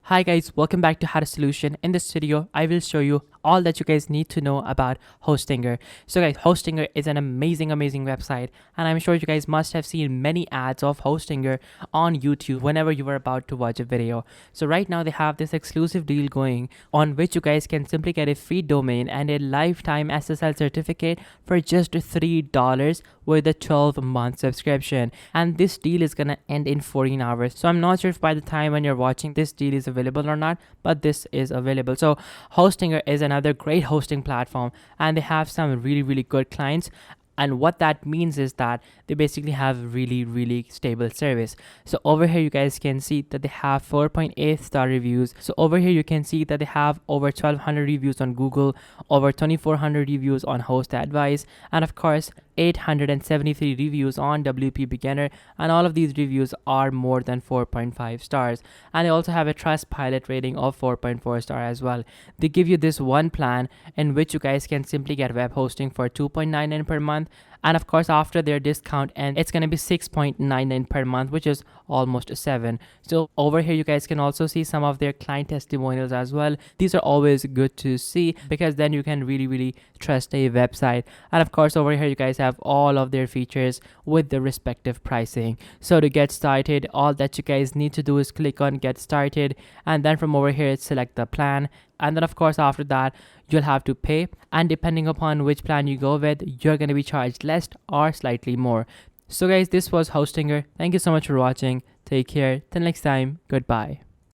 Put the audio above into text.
Hi guys, welcome back to How to Solution. In this video, I will show you all that you guys need to know about Hostinger. So guys, Hostinger is an amazing website, and I'm sure you guys must have seen many ads of Hostinger on YouTube whenever you were about to watch a video. So right now they have this exclusive deal going on which you guys can simply get a free domain and a lifetime SSL certificate for just $3 with a 12-month subscription. And this deal is gonna end in 14 hours. So I'm not sure if by the time when you're watching this deal is available or not, but this is available. So Hostinger is another great hosting platform, and they have some really good clients. And what that means is that they basically have really stable service. So over here you guys can see that they have 4.8 star reviews. So over here you can see that they have over 1200 reviews on Google, over 2400 reviews on Host Advice, and of course 873 reviews on WP Beginner, and all of these reviews are more than 4.5 stars. And they also have a Trustpilot rating of 4.4 star as well. They give you this one plan in which you guys can simply get web hosting for $2.99 per month, and of course after their discount and it's going to be $6.99 per month, which is almost $7. So over here you guys can also see some of their client testimonials as well. These are always good to see because then you can really trust a website. And of course over here you guys have all of their features with the respective pricing. So to get started, all that you guys need to do is click on get started, and then from over here select the plan, and then of course after that you'll have to pay, and depending upon which plan you go with, you're going to be charged less or slightly more. So guys, this was Hostinger. Thank you so much for watching. Take care. Till next time. Goodbye.